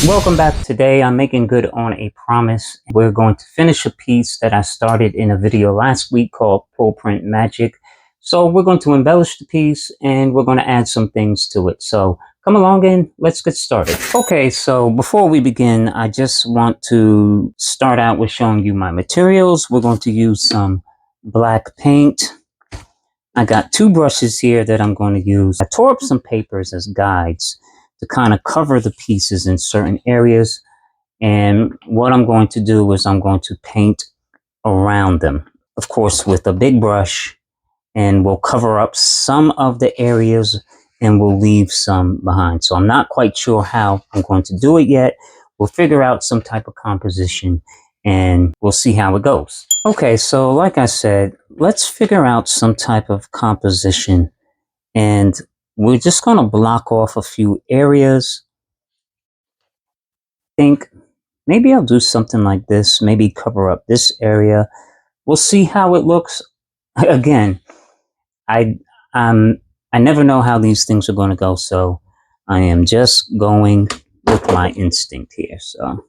Welcome back. Today I'm making good on a promise. We're going to finish a piece that I started in a video last week called Print Magic. So we're going to embellish the piece and we're going to add some things to it. So come along and let's get started. Okay, so before we begin, I just want to start out with showing you my materials. We're going to use some black paint. I got two brushes here that I'm going to use. I tore up some papers as guides to kind of cover the pieces in certain areas. And what I'm going to do is I'm going to paint around them, of course, with a big brush, and we'll cover up some of the areas and we'll leave some behind. So I'm not quite sure how I'm going to do it yet. We'll figure out some type of composition and we'll see how it goes. Okay, so like I said, let's figure out some type of composition, and we're just going to block off a few areas. Think maybe I'll do something like this, maybe cover up this area. We'll see how it looks. Again, I um I never know how these things are going to go, so I am just going with my instinct here. So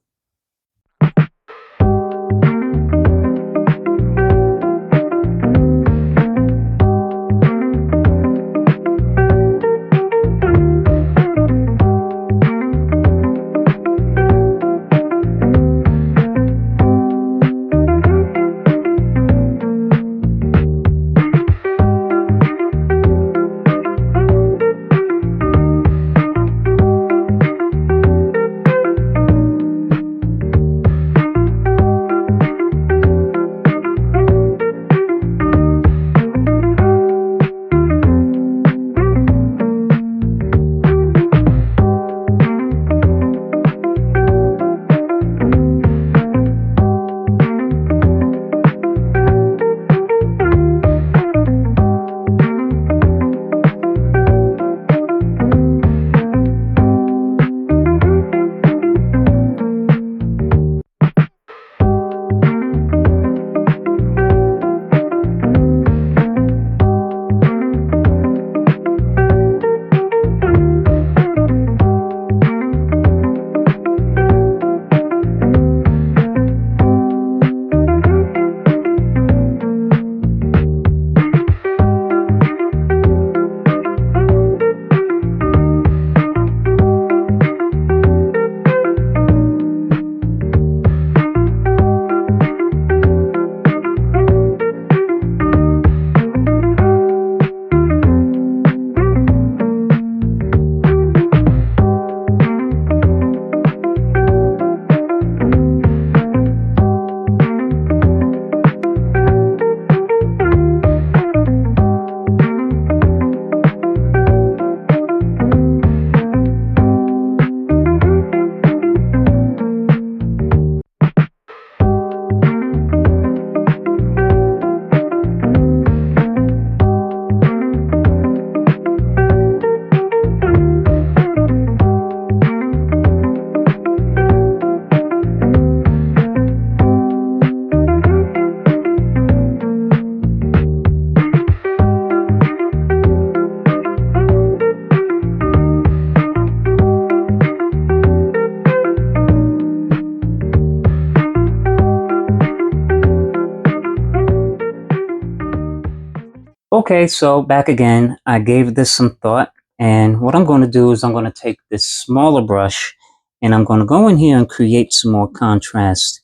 okay, so back again. I gave this some thought, and what I'm going to do is I'm going to take this smaller brush and I'm going to go in here and create some more contrast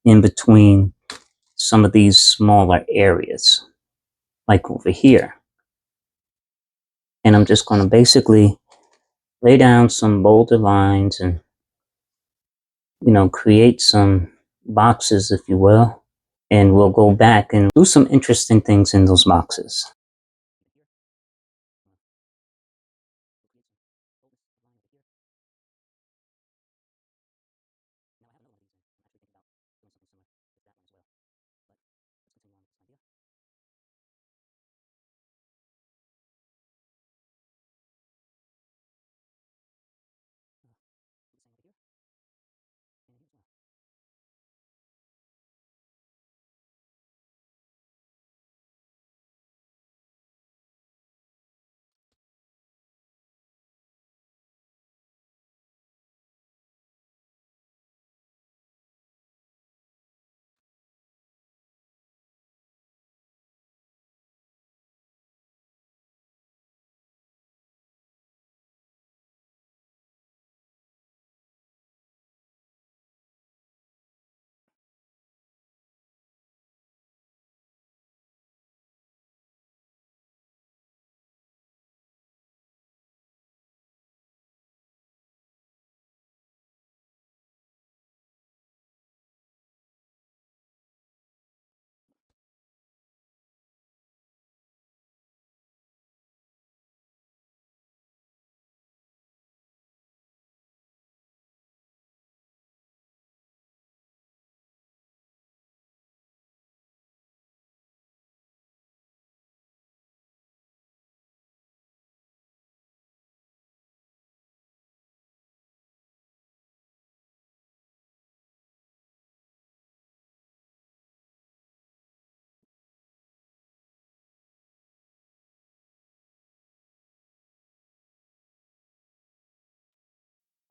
in between some of these smaller areas, like over here. And I'm just going to basically lay down some bolder lines and, create some boxes, if you will. And we'll go back and do some interesting things in those boxes.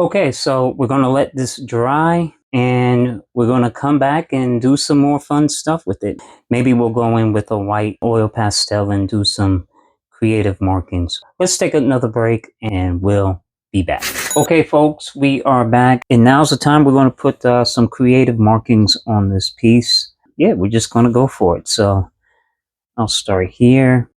Okay, so we're going to let this dry and we're going to come back and do some more fun stuff with it. Maybe we'll go in with a white oil pastel and do some creative markings. Let's take another break and we'll be back. Okay, folks, we are back, and now's the time we're going to put some creative markings on this piece. Yeah, we're just going to go for it. So I'll start here.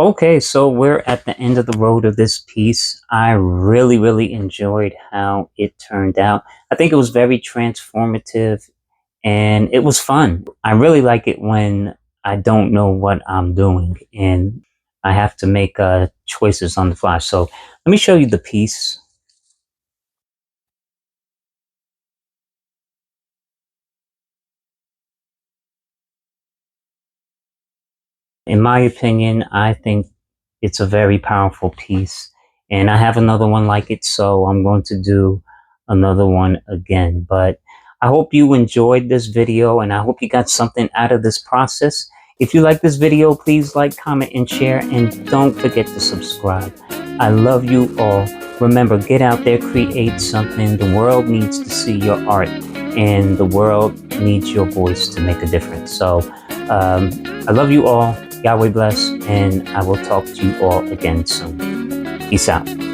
Okay, so we're at the end of the road of this piece. I really enjoyed how it turned out. I think it was very transformative and it was fun. I really like it when I don't know what I'm doing and I have to make choices on the fly. So let me show you the piece. In my opinion, I think it's a very powerful piece, and I have another one like it, so I'm going to do another one again. But I hope you enjoyed this video, and I hope you got something out of this process. If you like this video, please like, comment, and share, and don't forget to subscribe. I love you all. Remember, get out there, create something. The world needs to see your art, and the world needs your voice to make a difference. So I love you all. Yahweh bless, and I will talk to you all again soon. Peace out.